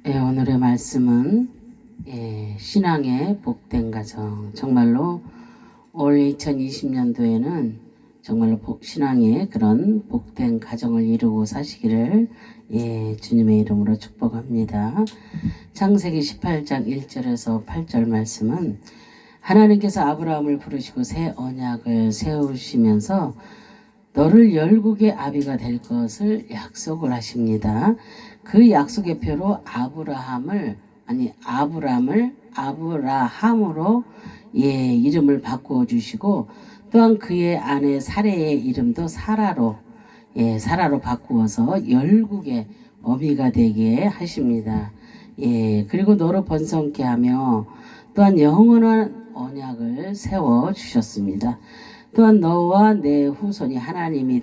오늘의 말씀은 신앙의 복된 가정. 정말로 올 2020년도에는 정말로 신앙의 그런 복된 가정을 이루고 사시기를 주님의 이름으로 축복합니다. 창세기 18장 1절에서 8절 말씀은 하나님께서 아브라함을 부르시고 새 언약을 세우시면서 너를 열국의 아비가 될 것을 약속을 하십니다. 그 약속의 표로 아브라함으로 이름을 바꾸어 주시고, 또한 그의 아내 사레의 이름도 사라로 바꾸어서 열국의 어미가 되게 하십니다. 그리고 너로 번성케 하며 또한 영원한 언약을 세워 주셨습니다. 또한 너와 내 후손이 하나님이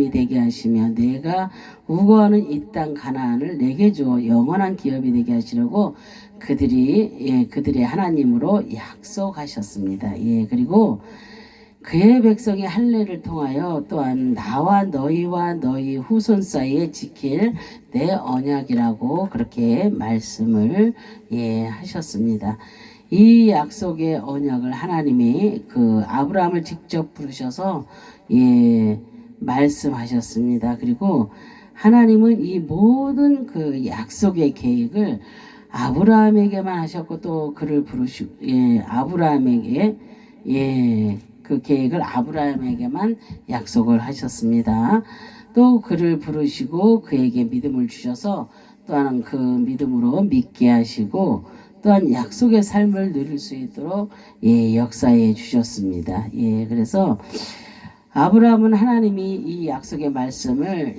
되게 하시며 내가 우거하는 이 땅 가나안을 내게 주어 영원한 기업이 되게 하시려고 그들의 하나님으로 약속하셨습니다. 그리고 그의 백성이 할례를 통하여 또한 나와 너희와 너희 후손 사이에 지킬 내 언약이라고 그렇게 말씀을 하셨습니다. 이 약속의 언약을 하나님이 아브라함을 직접 부르셔서 말씀하셨습니다. 그리고 하나님은 이 모든 그 약속의 계획을 아브라함에게만 하셨고, 또 그를 부르시고 아브라함에게 그 계획을 아브라함에게만 약속을 하셨습니다. 또 그를 부르시고 그에게 믿음을 주셔서 또한 그 믿음으로 믿게 하시고, 또한 약속의 삶을 누릴 수 있도록 역사해 주셨습니다. 그래서 아브라함은 하나님이 이 약속의 말씀을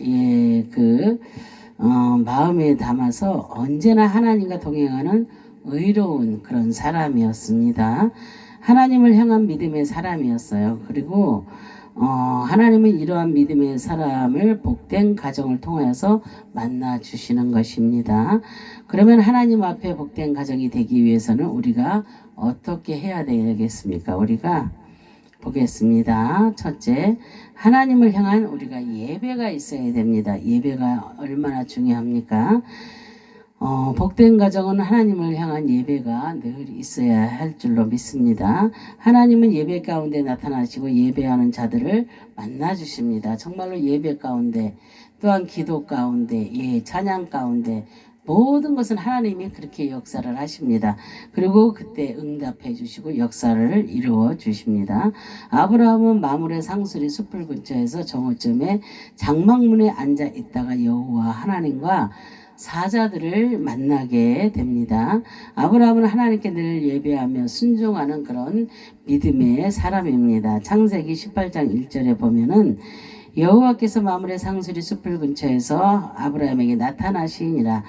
마음에 담아서 언제나 하나님과 동행하는 의로운 그런 사람이었습니다. 하나님을 향한 믿음의 사람이었어요. 그리고 하나님은 이러한 믿음의 사람을 복된 가정을 통해서 만나 주시는 것입니다. 그러면 하나님 앞에 복된 가정이 되기 위해서는 우리가 어떻게 해야 되겠습니까? 우리가 보겠습니다. 첫째, 하나님을 향한 우리가 예배가 있어야 됩니다. 예배가 얼마나 중요합니까? 복된 가정은 하나님을 향한 예배가 늘 있어야 할 줄로 믿습니다. 하나님은 예배 가운데 나타나시고 예배하는 자들을 만나 주십니다. 정말로 예배 가운데, 또한 기도 가운데, 찬양 가운데 모든 것은 하나님이 그렇게 역사를 하십니다. 그리고 그때 응답해 주시고 역사를 이루어 주십니다. 아브라함은 마므레 상수리 숲을 근처에서 정오쯤에 장막문에 앉아 있다가 여호와 하나님과 사자들을 만나게 됩니다. 아브라함은 하나님께 늘 예배하며 순종하는 그런 믿음의 사람입니다. 창세기 18장 1절에 보면은 여호와께서 마므레 상수리 숲을 근처에서 아브라함에게 나타나시니라.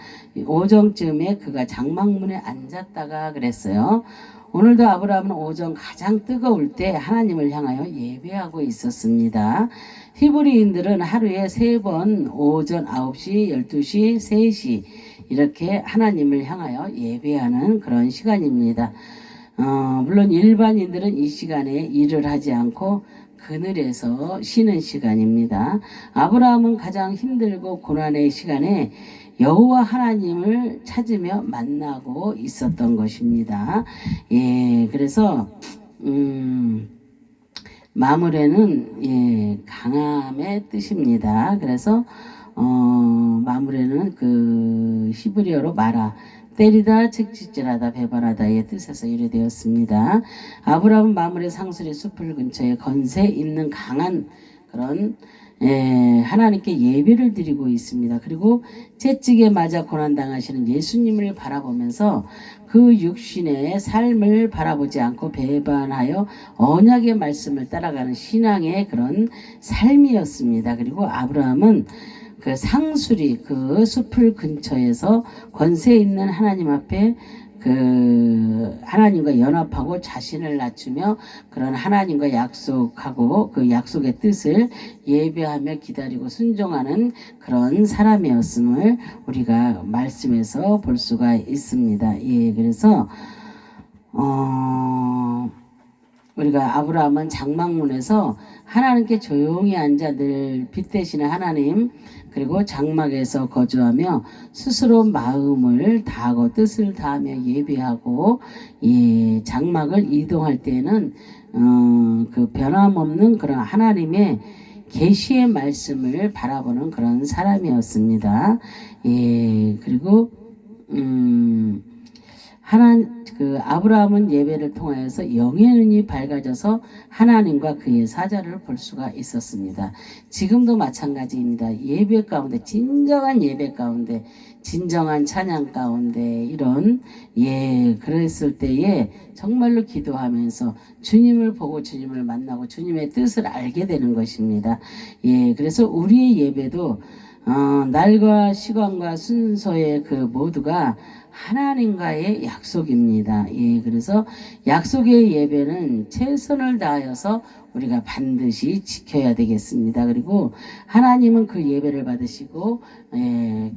오정쯤에 그가 장막문에 앉았다가 그랬어요. 오늘도 아브라함은 오전 가장 뜨거울 때 하나님을 향하여 예배하고 있었습니다. 히브리인들은 하루에 3번 오전 9시, 12시, 3시 이렇게 하나님을 향하여 예배하는 그런 시간입니다. 물론 일반인들은 이 시간에 일을 하지 않고 그늘에서 쉬는 시간입니다. 아브라함은 가장 힘들고 고난의 시간에 여호와 하나님을 찾으며 만나고 있었던 것입니다. 그래서 마므레는 강함의 뜻입니다. 그래서 마므레는 그 히브리어로 마라, 때리다, 책짓질하다, 배반하다의 뜻에서 유래되었습니다. 아브라함은 마므레 상수리 숲을 근처에 건세 있는 강한 그런 하나님께 예배를 드리고 있습니다. 그리고 채찍에 맞아 고난당하시는 예수님을 바라보면서 그 육신의 삶을 바라보지 않고 배반하여 언약의 말씀을 따라가는 신앙의 그런 삶이었습니다. 그리고 아브라함은 그 상수리 그 숲을 근처에서 권세 있는 하나님 앞에 그 하나님과 연합하고 자신을 낮추며 그런 하나님과 약속하고 그 약속의 뜻을 예배하며 기다리고 순종하는 그런 사람이었음을 우리가 말씀에서 볼 수가 있습니다. 그래서 우리가 아브라함은 장막문에서 하나님께 조용히 앉아 늘 빛 되시는 하나님, 그리고 장막에서 거주하며 스스로 마음을 다하고 뜻을 다하며 예배하고, 장막을 이동할 때는 그 변함없는 그런 하나님의 계시의 말씀을 바라보는 그런 사람이었습니다. 그리고 아브라함은 예배를 통하여서 영의 눈이 밝아져서 하나님과 그의 사자를 볼 수가 있었습니다. 지금도 마찬가지입니다. 예배 가운데, 진정한 예배 가운데, 진정한 찬양 가운데, 그랬을 때에 정말로 기도하면서 주님을 보고 주님을 만나고 주님의 뜻을 알게 되는 것입니다. 그래서 우리의 예배도 날과 시간과 순서의 그 모두가 하나님과의 약속입니다. 그래서 약속의 예배는 최선을 다하여서 우리가 반드시 지켜야 되겠습니다. 그리고 하나님은 그 예배를 받으시고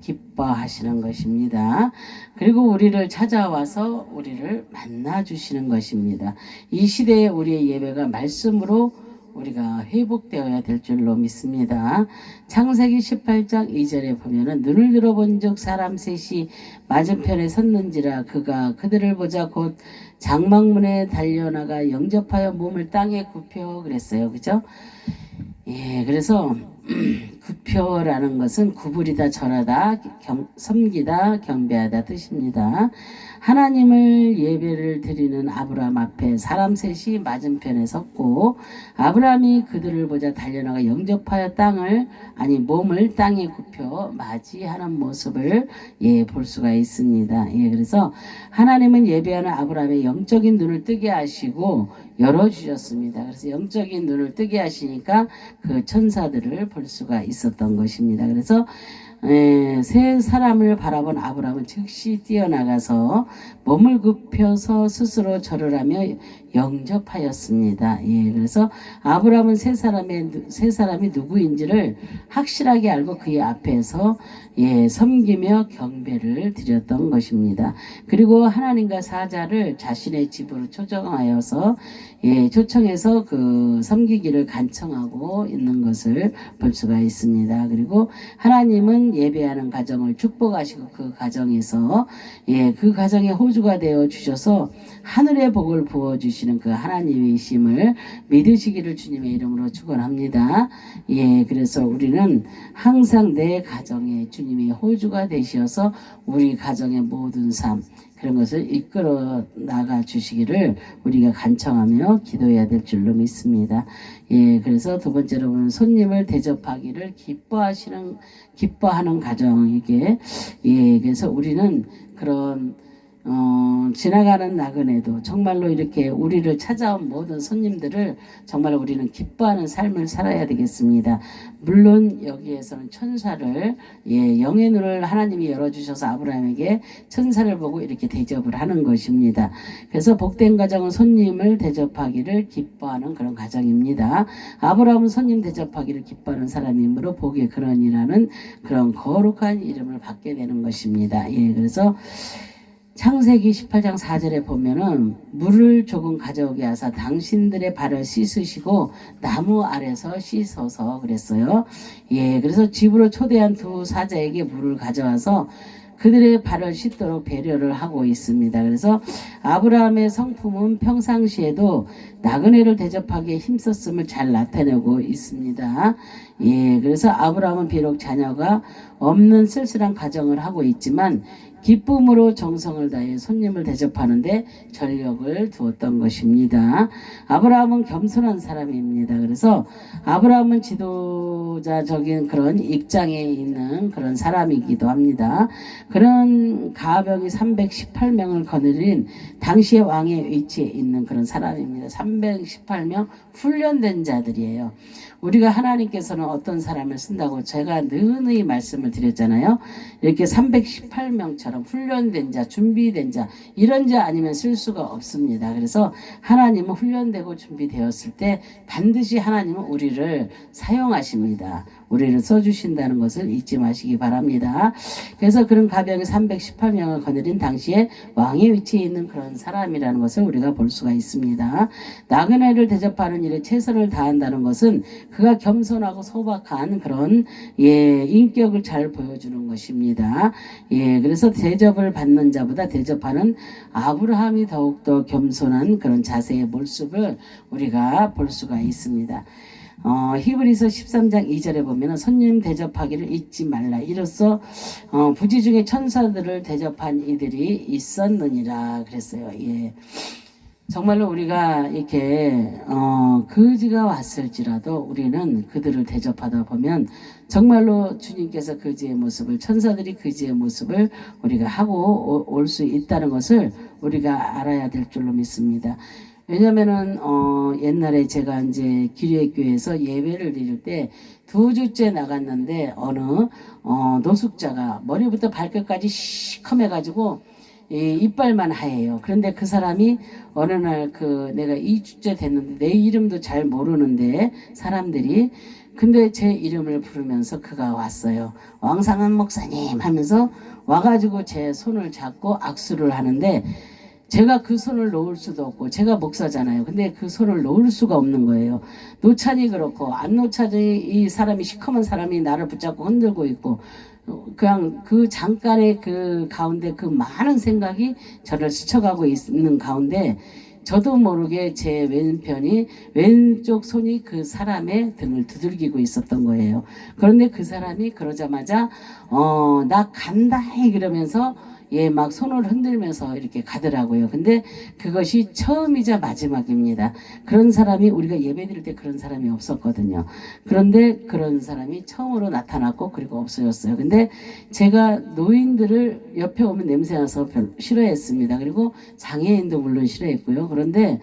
기뻐하시는 것입니다. 그리고 우리를 찾아와서 우리를 만나 주시는 것입니다. 이 시대에 우리의 예배가 말씀으로 우리가 회복되어야 될 줄로 믿습니다. 창세기 18장 2절에 보면은 눈을 들어본 즉 사람 셋이 맞은편에 섰는지라 그가 그들을 보자 곧 장막문에 달려나가 영접하여 몸을 땅에 굽혀 그랬어요. 그죠? 그래서 굽혀라는 것은 구부리다 절하다 섬기다 경배하다 뜻입니다. 하나님을 예배를 드리는 아브라함 앞에 사람 셋이 맞은편에 섰고 아브라함이 그들을 보자 달려나가 영접하여 몸을 땅에 굽혀 맞이하는 모습을 볼 수가 있습니다. 그래서 하나님은 예배하는 아브라함의 영적인 눈을 뜨게 하시고 열어주셨습니다. 그래서 영적인 눈을 뜨게 하시니까 그 천사들을 볼 수가 있었던 것입니다. 그래서 세 사람을 바라본 아브라함은 즉시 뛰어나가서 몸을 굽혀서 스스로 절을 하며 영접하였습니다. 그래서 아브라함은 세 사람이 누구인지를 확실하게 알고 그의 앞에서 섬기며 경배를 드렸던 것입니다. 그리고 하나님과 사자를 자신의 집으로 초청해서 그 섬기기를 간청하고 있는 것을 볼 수가 있습니다. 그리고 하나님은 예배하는 가정을 축복하시고 그 가정에서 그 가정의 호주가 되어 주셔서 하늘의 복을 부어 주시는 그 하나님이심을 믿으시기를 주님의 이름으로 축원합니다. 그래서 우리는 항상 내 가정에 주님의 호주가 되셔서 우리 가정의 모든 삶 그런 것을 이끌어 나가 주시기를 우리가 간청하며 기도해야 될 줄로 믿습니다. 그래서 두 번째로 보면 손님을 대접하기를 기뻐하는 가정에게 그래서 우리는 그런 지나가는 나그네도 정말로 이렇게 우리를 찾아온 모든 손님들을 정말 우리는 기뻐하는 삶을 살아야 되겠습니다. 물론 여기에서는 천사를 영의 눈을 하나님이 열어주셔서 아브라함에게 천사를 보고 이렇게 대접을 하는 것입니다. 그래서 복된 가정은 손님을 대접하기를 기뻐하는 그런 가정입니다. 아브라함은 손님 대접하기를 기뻐하는 사람이므로 복의 근원이라는 그런 거룩한 이름을 받게 되는 것입니다. 그래서 창세기 18장 4절에 보면은 물을 조금 가져오게 하사 당신들의 발을 씻으시고 나무 아래서 씻어서 그랬어요. 그래서 집으로 초대한 두 사자에게 물을 가져와서 그들의 발을 씻도록 배려를 하고 있습니다. 그래서 아브라함의 성품은 평상시에도 나그네를 대접하기에 힘썼음을 잘 나타내고 있습니다. 그래서 아브라함은 비록 자녀가 없는 쓸쓸한 가정을 하고 있지만 기쁨으로 정성을 다해 손님을 대접하는데 전력을 두었던 것입니다. 아브라함은 겸손한 사람입니다. 그래서 아브라함은 지도자적인 그런 입장에 있는 그런 사람이기도 합니다. 그런 가병이 318명을 거느린 당시의 왕의 위치에 있는 그런 사람입니다. 318명 훈련된 자들이에요. 우리가 하나님께서는 어떤 사람을 쓴다고 제가 느느이 말씀을 드렸잖아요. 이렇게 318명처럼 훈련된 자, 준비된 자, 이런 자 아니면 쓸 수가 없습니다. 그래서 하나님은 훈련되고 준비되었을 때 반드시 하나님은 우리를 사용하십니다. 우리를 써주신다는 것을 잊지 마시기 바랍니다. 그래서 그런 가병이 318명을 거느린 당시에 왕의 위치에 있는 그런 사람이라는 것을 우리가 볼 수가 있습니다. 나그네를 대접하는 일에 최선을 다한다는 것은 그가 겸손하고 소박한 그런 인격을 잘 보여주는 것입니다. 그래서 대접을 받는 자보다 대접하는 아브라함이 더욱더 겸손한 그런 자세의 모습을 우리가 볼 수가 있습니다. 히브리서 13장 2절에 보면 손님 대접하기를 잊지 말라. 이로써 부지 중에 천사들을 대접한 이들이 있었느니라 그랬어요. 정말로 우리가 이렇게 거지가 왔을지라도 우리는 그들을 대접하다 보면 정말로 주님께서 거지의 모습을, 천사들이 거지의 모습을 우리가 하고 올 수 있다는 것을 우리가 알아야 될 줄로 믿습니다. 왜냐면은 옛날에 제가 이제 기리의교회에서 예배를 드릴 때 2주째 나갔는데 어느 노숙자가 머리부터 발끝까지 시커매가지고 이빨만 하얘요. 그런데 그 사람이 어느 날 내가 2주째 됐는데 내 이름도 잘 모르는데 사람들이 근데 제 이름을 부르면서 그가 왔어요. 왕상은 목사님 하면서 와가지고 제 손을 잡고 악수를 하는데 제가 그 손을 놓을 수도 없고 제가 목사잖아요. 근데 그 손을 놓을 수가 없는 거예요. 노찬이 그렇고 안 노찬이 이 사람이 시커먼 사람이 나를 붙잡고 흔들고 있고 그냥 그 잠깐의 그 가운데 그 많은 생각이 저를 스쳐가고 있는 가운데 저도 모르게 제 왼쪽 손이 그 사람의 등을 두들기고 있었던 거예요. 그런데 그 사람이 그러자마자 나 간다 그러면서 막 손을 흔들면서 이렇게 가더라고요. 근데 그것이 처음이자 마지막입니다. 그런 사람이 우리가 예배 드릴 때 그런 사람이 없었거든요. 그런데 그런 사람이 처음으로 나타났고 그리고 없어졌어요. 근데 제가 노인들을 옆에 오면 냄새나서 별로 싫어했습니다. 그리고 장애인도 물론 싫어했고요. 그런데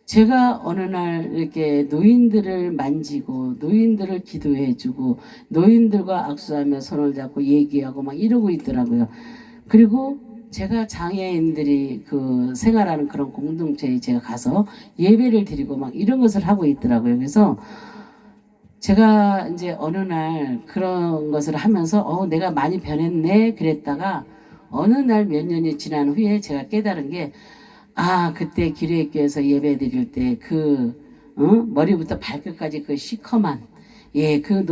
제가 어느 날 이렇게 노인들을 만지고 노인들을 기도해주고 노인들과 악수하며 손을 잡고 얘기하고 막 이러고 있더라고요. 그리고 제가 장애인들이 생활하는 그런 공동체에 제가 가서 예배를 드리고 막 이런 것을 하고 있더라고요. 그래서 제가 이제 어느 날 그런 것을 하면서 내가 많이 변했네 그랬다가 어느 날 몇 년이 지난 후에 제가 깨달은 게 그때 기뢰교회에서 예배 드릴 때 머리부터 발끝까지 그 시커먼 그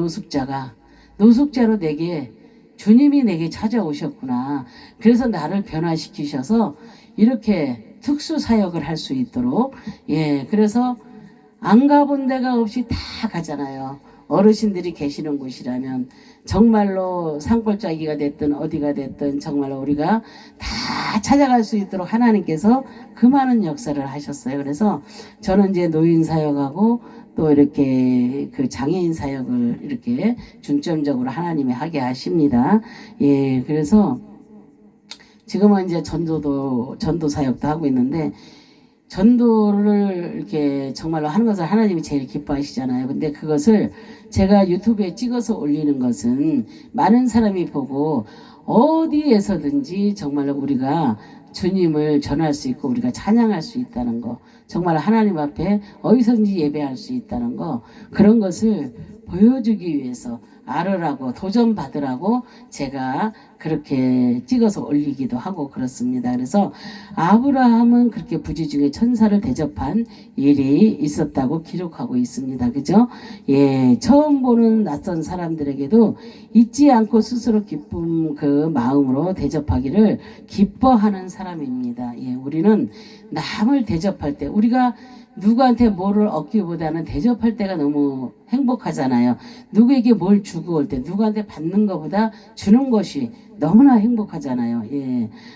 노숙자로 내게 주님이 내게 찾아오셨구나. 그래서 나를 변화시키셔서 이렇게 특수 사역을 할 수 있도록 그래서 안 가본 데가 없이 다 가잖아요. 어르신들이 계시는 곳이라면 정말로 산골짜기가 됐든 어디가 됐든 정말로 우리가 다 찾아갈 수 있도록 하나님께서 그 많은 역사를 하셨어요. 그래서 저는 이제 노인 사역하고 또 이렇게 그 장애인 사역을 이렇게 중점적으로 하나님이 하게 하십니다. 그래서 지금은 이제 전도 사역도 하고 있는데 전도를 이렇게 정말로 하는 것을 하나님이 제일 기뻐하시잖아요. 근데 그것을 제가 유튜브에 찍어서 올리는 것은 많은 사람이 보고 어디에서든지 정말로 우리가 주님을 전할 수 있고 우리가 찬양할 수 있다는 거, 정말 하나님 앞에 어디서든지 예배할 수 있다는 거, 그런 것을 보여주기 위해서 알으라고 도전받으라고 제가 그렇게 찍어서 올리기도 하고 그렇습니다. 그래서 아브라함은 그렇게 부지 중에 천사를 대접한 일이 있었다고 기록하고 있습니다. 그죠? 처음 보는 낯선 사람들에게도 잊지 않고 스스로 기쁨 그 마음으로 대접하기를 기뻐하는 사람입니다. 우리는 남을 대접할 때 우리가 누구한테 뭐를 얻기보다는 대접할 때가 너무 행복하잖아요. 누구에게 뭘 주고 올 때 누구한테 받는 것보다 주는 것이 너무나 행복하잖아요.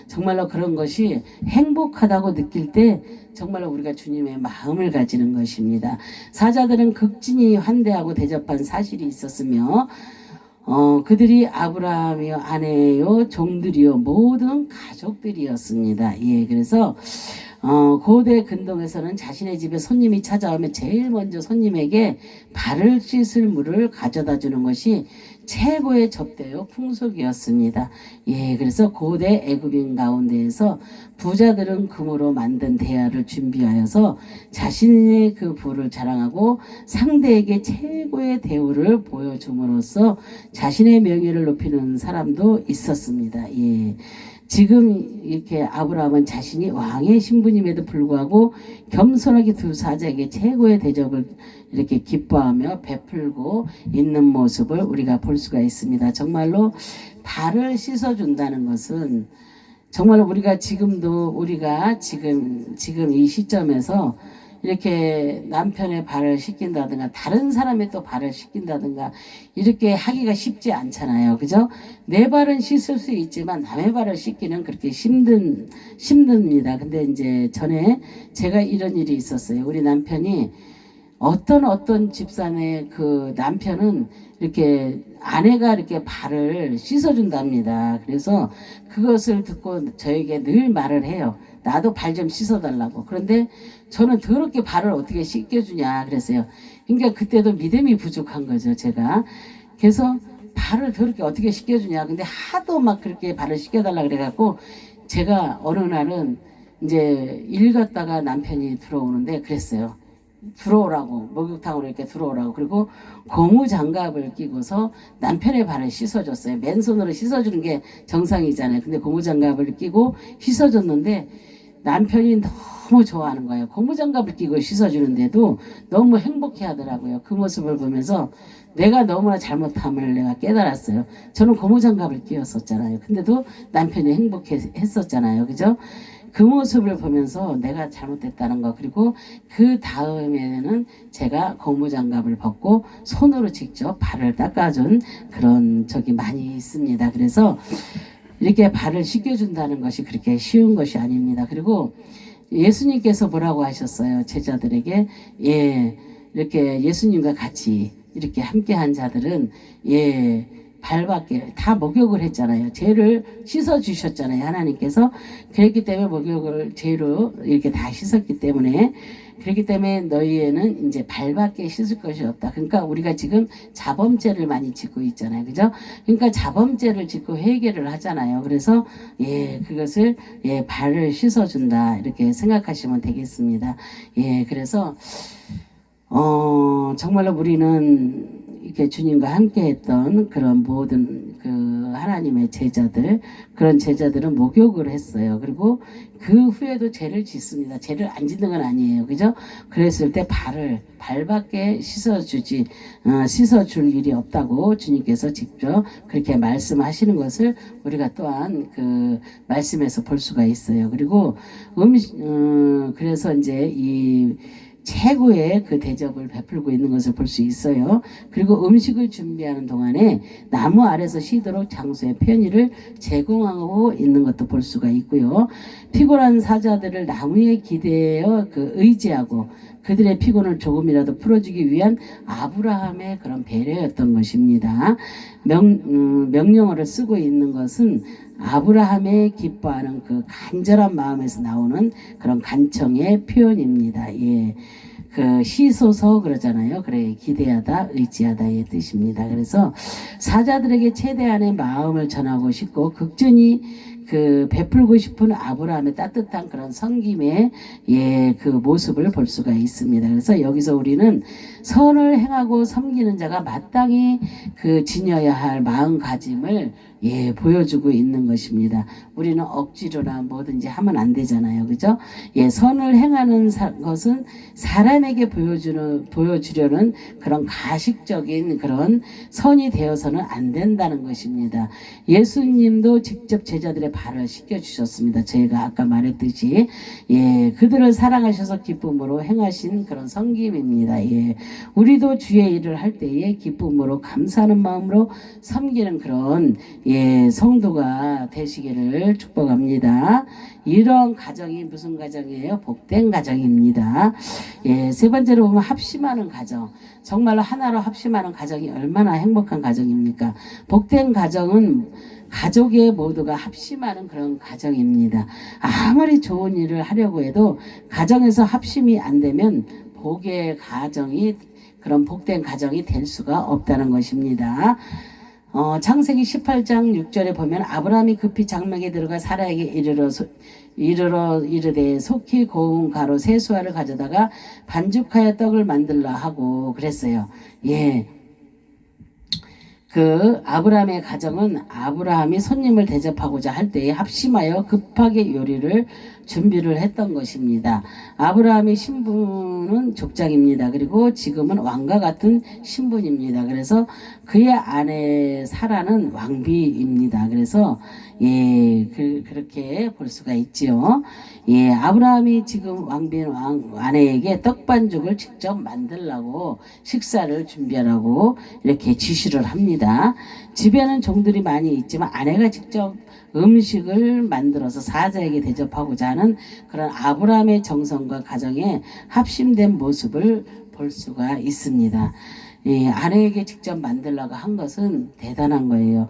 정말로 그런 것이 행복하다고 느낄 때 정말로 우리가 주님의 마음을 가지는 것입니다. 사자들은 극진히 환대하고 대접한 사실이 있었으며 그들이 아브라함이요 아내요 종들이요 모든 가족들이었습니다. 그래서 고대 근동에서는 자신의 집에 손님이 찾아오면 제일 먼저 손님에게 발을 씻을 물을 가져다 주는 것이 최고의 접대요 풍속이었습니다. 예, 그래서 고대 애굽인 가운데에서 부자들은 금으로 만든 대야를 준비하여서 자신의 그 부를 자랑하고 상대에게 최고의 대우를 보여줌으로써 자신의 명예를 높이는 사람도 있었습니다. 예. 지금 이렇게 아브라함은 자신이 왕의 신분임에도 불구하고 겸손하게 두 사자에게 최고의 대접을 이렇게 기뻐하며 베풀고 있는 모습을 우리가 볼 수가 있습니다. 정말로 발을 씻어준다는 것은 정말로 우리가 지금 이 시점에서 이렇게 남편의 발을 씻긴다든가 다른 사람의 또 발을 씻긴다든가 이렇게 하기가 쉽지 않잖아요. 그죠? 내 발은 씻을 수 있지만 남의 발을 씻기는 그렇게 힘듭니다. 근데 이제 전에 제가 이런 일이 있었어요. 우리 남편이 어떤 집산의 그 남편은 이렇게 아내가 이렇게 발을 씻어준답니다. 그래서 그것을 듣고 저에게 늘 말을 해요. 나도 발 좀 씻어달라고. 그런데 저는 더럽게 발을 어떻게 씻겨주냐 그랬어요. 그러니까 그때도 믿음이 부족한 거죠, 제가. 그래서 발을 더럽게 어떻게 씻겨주냐. 근데 하도 막 그렇게 발을 씻겨달라 그래갖고 제가 어느 날은 이제 일 갔다가 남편이 들어오는데 그랬어요. 들어오라고, 목욕탕으로 이렇게 들어오라고. 그리고 고무 장갑을 끼고서 남편의 발을 씻어줬어요. 맨손으로 씻어주는 게 정상이잖아요. 근데 고무 장갑을 끼고 씻어줬는데 남편이 너무 좋아하는 거예요. 고무 장갑을 끼고 씻어주는데도 너무 행복해 하더라고요. 그 모습을 보면서 내가 너무나 잘못함을 내가 깨달았어요. 저는 고무 장갑을 끼웠었잖아요. 근데도 남편이 행복해 했었잖아요. 그죠? 그 모습을 보면서 내가 잘못됐다는 거, 그리고 그 다음에는 제가 고무장갑을 벗고 손으로 직접 발을 닦아준 그런 적이 많이 있습니다. 그래서 이렇게 발을 씻겨준다는 것이 그렇게 쉬운 것이 아닙니다. 그리고 예수님께서 뭐라고 하셨어요? 제자들에게, 예, 이렇게 예수님과 같이 이렇게 함께한 자들은, 예, 발밖에 다 목욕을 했잖아요. 죄를 씻어 주셨잖아요. 하나님께서. 그랬기 때문에 목욕을 죄로 이렇게 다 씻었기 때문에, 그렇기 때문에 너희에는 이제 발밖에 씻을 것이 없다. 그러니까 우리가 지금 자범죄를 많이 짓고 있잖아요. 그죠? 그러니까 자범죄를 짓고 회개를 하잖아요. 그래서 예, 그것을 예, 발을 씻어 준다. 이렇게 생각하시면 되겠습니다. 예, 그래서 정말로 우리는 이렇게 주님과 함께 했던 그런 모든 그 하나님의 제자들, 그런 제자들은 목욕을 했어요. 그리고 그 후에도 죄를 짓습니다. 죄를 안 짓는 건 아니에요. 그죠? 그랬을 때 발밖에 씻어줄 일이 없다고 주님께서 직접 그렇게 말씀하시는 것을 우리가 또한 그 말씀에서 볼 수가 있어요. 그리고 그래서 이제 이 최고의 그 대접을 베풀고 있는 것을 볼 수 있어요. 그리고 음식을 준비하는 동안에 나무 아래서 쉬도록 장소의 편의를 제공하고 있는 것도 볼 수가 있고요. 피곤한 사자들을 나무에 기대어 그 의지하고 그들의 피곤을 조금이라도 풀어주기 위한 아브라함의 그런 배려였던 것입니다. 명령어를 쓰고 있는 것은 아브라함의 기뻐하는 그 간절한 마음에서 나오는 그런 간청의 표현입니다. 예. 그 시소서 그러잖아요. 그래, 기대하다, 의지하다의 뜻입니다. 그래서 사자들에게 최대한의 마음을 전하고 싶고 극진히 그 베풀고 싶은 아브라함의 따뜻한 그런 섬김의 예, 그 모습을 볼 수가 있습니다. 그래서 여기서 우리는 선을 행하고 섬기는 자가 마땅히 그 지녀야 할 마음가짐을 예, 보여주고 있는 것입니다. 우리는 억지로나 뭐든지 하면 안 되잖아요. 그죠? 예, 선을 행하는 것은 사람에게 보여주려는 그런 가식적인 그런 선이 되어서는 안 된다는 것입니다. 예수님도 직접 제자들의 발을 씻겨주셨습니다. 제가 아까 말했듯이, 예, 그들을 사랑하셔서 기쁨으로 행하신 그런 섬김입니다. 예, 우리도 주의 일을 할 때에 기쁨으로 감사하는 마음으로 섬기는 그런 성도가 되시기를 축복합니다. 이런 가정이 무슨 가정이에요? 복된 가정입니다. 세 번째로 보면 합심하는 가정. 정말로 하나로 합심하는 가정이 얼마나 행복한 가정입니까? 복된 가정은 가족의 모두가 합심하는 그런 가정입니다. 아무리 좋은 일을 하려고 해도 가정에서 합심이 안 되면 복의 가정이 그런 복된 가정이 될 수가 없다는 것입니다. 창세기 18장 6절에 보면 아브라함이 급히 장막에 들어가 사라에게 이르되 속히 고운 가루 세 수알을 가져다가 반죽하여 떡을 만들라 하고 그랬어요. 그 아브라함의 가정은 아브라함이 손님을 대접하고자 할 때에 합심하여 급하게 요리를 준비를 했던 것입니다. 아브라함의 신분은 족장입니다. 그리고 지금은 왕과 같은 신분입니다. 그래서 그의 아내 사라는 왕비입니다. 그래서 그렇게 볼 수가 있지요. 아브라함이 지금 왕비인 아내에게 떡반죽을 직접 만들라고 식사를 준비하라고 이렇게 지시를 합니다. 집에는 종들이 많이 있지만 아내가 직접 음식을 만들어서 사자에게 대접하고자 하는 그런 아브라함의 정성과 가정에 합심된 모습을 볼 수가 있습니다. 아내에게 직접 만들라고 한 것은 대단한 거예요.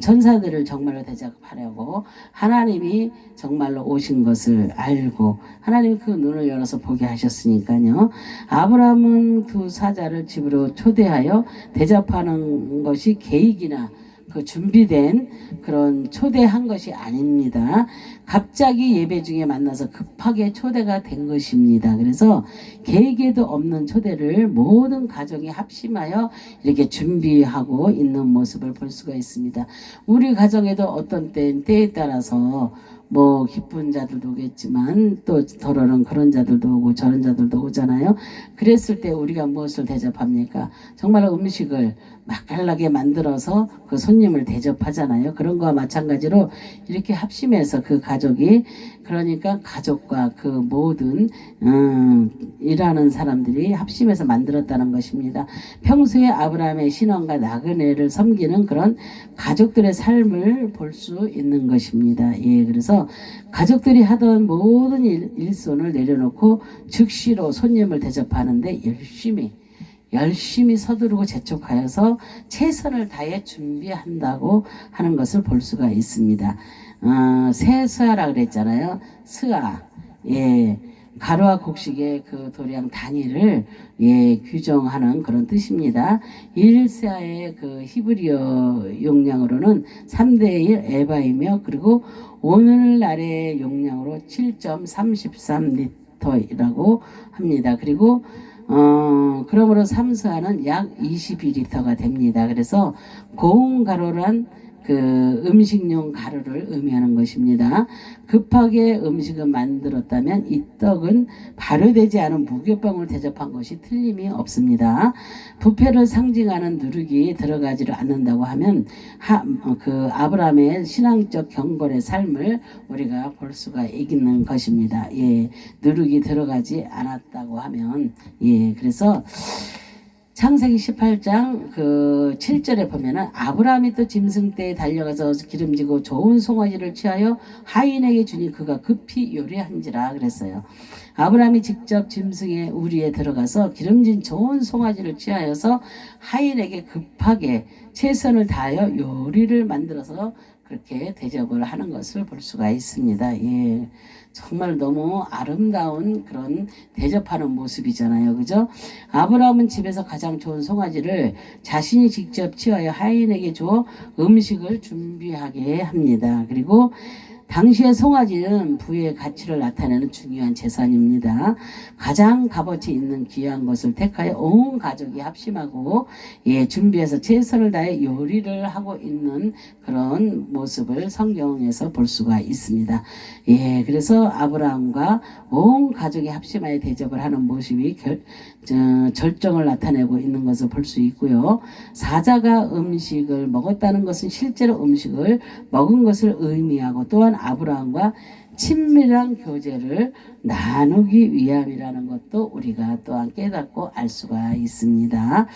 천사들을 정말로 대접하려고 하나님이 정말로 오신 것을 알고 하나님이 그 눈을 열어서 보게 하셨으니까요. 아브라함은 두 사자를 집으로 초대하여 대접하는 것이 계획이나 그 준비된 그런 초대한 것이 아닙니다. 갑자기 예배 중에 만나서 급하게 초대가 된 것입니다. 그래서 계획에도 없는 초대를 모든 가정이 합심하여 이렇게 준비하고 있는 모습을 볼 수가 있습니다. 우리 가정에도 어떤 때에 따라서 뭐 기쁜 자들도 오겠지만 또 더러는 그런 자들도 오고 저런 자들도 오잖아요. 그랬을 때 우리가 무엇을 대접합니까? 정말 음식을 맛깔나게 만들어서 그 손님을 대접하잖아요. 그런 거와 마찬가지로 이렇게 합심해서 그 가족이 그러니까 가족과 그 모든 일하는 사람들이 합심해서 만들었다는 것입니다. 평소에 아브라함의 신앙과 나그네를 섬기는 그런 가족들의 삶을 볼 수 있는 것입니다. 그래서 가족들이 하던 모든 일손을 내려놓고 즉시로 손님을 대접하는데 열심히 서두르고 재촉하여서 최선을 다해 준비한다고 하는 것을 볼 수가 있습니다. 세수하라 그랬잖아요. 스아. 가루와 곡식의 그 도량 단위를 규정하는 그런 뜻입니다. 1세아의 그 히브리어 용량으로는 3대1 에바이며 그리고 오늘날의 용량으로 7.33리터이라고 합니다. 그리고 그러므로 3세아는 약 22리터가 됩니다. 그래서 고운 가루란 그 음식용 가루를 의미하는 것입니다. 급하게 음식을 만들었다면 이 떡은 발효되지 않은 무교병을 대접한 것이 틀림이 없습니다. 부패를 상징하는 누룩이 들어가지를 않는다고 하면 그 아브라함의 신앙적 경건의 삶을 우리가 볼 수가 있는 것입니다. 누룩이 들어가지 않았다고 하면 그래서 창세기 18장 그 7절에 보면은 아브라함이 또 짐승떼에 달려가서 기름지고 좋은 송아지를 취하여 하인에게 주니 그가 급히 요리한지라 그랬어요. 아브라함이 직접 짐승의 우리에 들어가서 기름진 좋은 송아지를 취하여서 하인에게 급하게 최선을 다하여 요리를 만들어서 그렇게 대접을 하는 것을 볼 수가 있습니다. 정말 너무 아름다운 그런 대접하는 모습이잖아요. 그죠? 아브라함은 집에서 가장 좋은 송아지를 자신이 직접 취하여 하인에게 주어 음식을 준비하게 합니다. 그리고 당시의 송아지는 부의 가치를 나타내는 중요한 재산입니다. 가장 값어치 있는 귀한 것을 택하여 온 가족이 합심하고 준비해서 최선을 다해 요리를 하고 있는 그런 모습을 성경에서 볼 수가 있습니다. 그래서 아브라함과 온 가족이 합심하여 대접을 하는 모습이 절정을 나타내고 있는 것을 볼 수 있고요. 사자가 음식을 먹었다는 것은 실제로 음식을 먹은 것을 의미하고 또한 아브라함과 친밀한 교제를 나누기 위함이라는 것도 우리가 또한 깨닫고 알 수가 있습니다.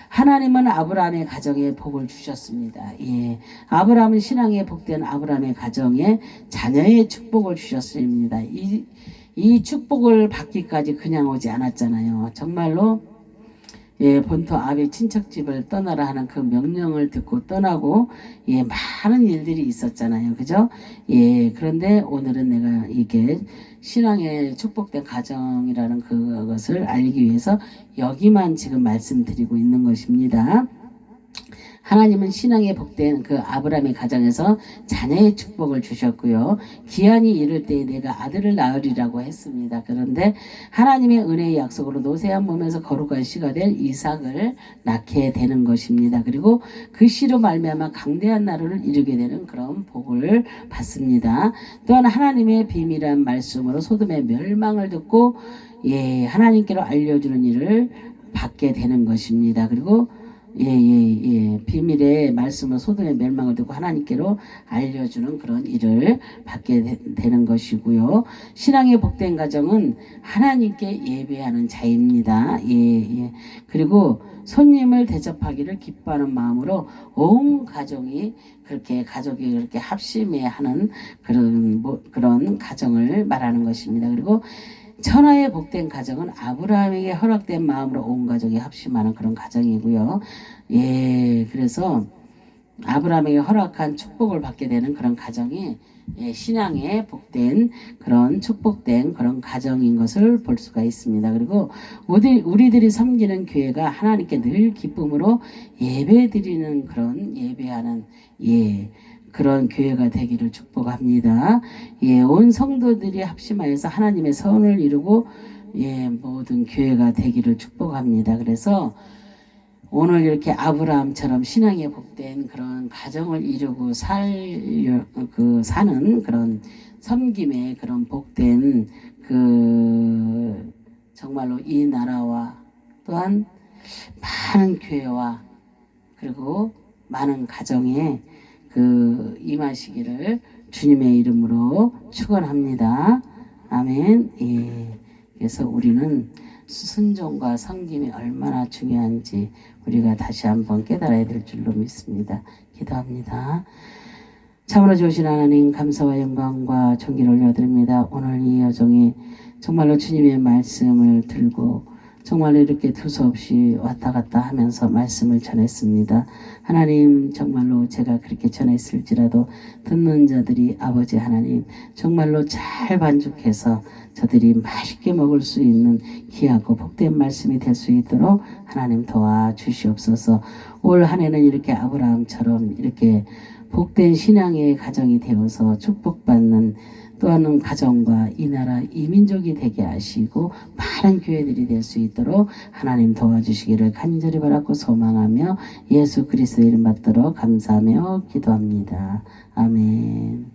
하나님은 아브라함의 가정에 복을 주셨습니다. 예, 아브라함은 신앙의 복된 아브라함의 가정에 자녀의 축복을 주셨습니다. 이 축복을 받기까지 그냥 오지 않았잖아요. 정말로 예, 본토 아비 친척집을 떠나라 하는 그 명령을 듣고 떠나고 예, 많은 일들이 있었잖아요. 그죠? 예, 그런데 오늘은 내가 이게 신앙의 축복된 가정이라는 그것을 알기 위해서 여기만 지금 말씀드리고 있는 것입니다. 하나님은 신앙의 복된 그 아브라함의 가정에서 자녀의 축복을 주셨고요. 기한이 이를 때에 내가 아들을 낳으리라고 했습니다. 그런데 하나님의 은혜의 약속으로 노쇠한 몸에서 거룩한 씨가 될 이삭을 낳게 되는 것입니다. 그리고 그 씨로 말미암아 강대한 나라를 이루게 되는 그런 복을 받습니다. 또한 하나님의 비밀한 말씀으로 소돔의 멸망을 듣고 예, 하나님께로 알려주는 일을 받게 되는 것입니다. 그리고 비밀의 말씀을 소돔의 멸망을 듣고 하나님께로 알려주는 그런 일을 받게 되는 것이고요. 신앙의 복된 가정은 하나님께 예배하는 자입니다. 그리고 손님을 대접하기를 기뻐하는 마음으로 온 가족이 그렇게 합심해 하는 그런 가정을 말하는 것입니다. 그리고 천하의 복된 가정은 아브라함에게 허락된 마음으로 온 가족이 합심하는 그런 가정이고요. 예, 그래서 아브라함에게 허락한 축복을 받게 되는 그런 가정이 예, 신앙의 복된 그런 축복된 그런 가정인 것을 볼 수가 있습니다. 그리고 우리들이 섬기는 교회가 하나님께 늘 기쁨으로 예배드리는 그런 예배하는 그런 교회가 되기를 축복합니다. 예, 온 성도들이 합심하여서 하나님의 선을 이루고 예, 모든 교회가 되기를 축복합니다. 그래서 오늘 이렇게 아브라함처럼 신앙에 복된 그런 가정을 이루고 사는 그런 섬김의 그런 복된 정말로 이 나라와 또한 많은 교회와 그리고 많은 가정에 임하시기를 주님의 이름으로 축원합니다. 아멘. 예. 그래서 우리는 순종과 섬김이 얼마나 중요한지 우리가 다시 한번 깨달아야 될 줄로 믿습니다. 기도합니다. 참으로 좋으신 하나님 감사와 영광과 존귀를 올려드립니다. 오늘 이 여정이 정말로 주님의 말씀을 들고 정말로 이렇게 두서없이 왔다 갔다 하면서 말씀을 전했습니다. 하나님 정말로 제가 그렇게 전했을지라도 듣는 자들이 아버지 하나님 정말로 잘 반죽해서 저들이 맛있게 먹을 수 있는 귀하고 복된 말씀이 될 수 있도록 하나님 도와주시옵소서. 올 한 해는 이렇게 아브라함처럼 이렇게 복된 신앙의 가정이 되어서 축복받는 또한 가정과 이 나라 이민족이 되게 하시고 많은 교회들이 될 수 있도록 하나님 도와주시기를 간절히 바라고 소망하며 예수 그리스도의 이름 받도록 감사하며 기도합니다. 아멘.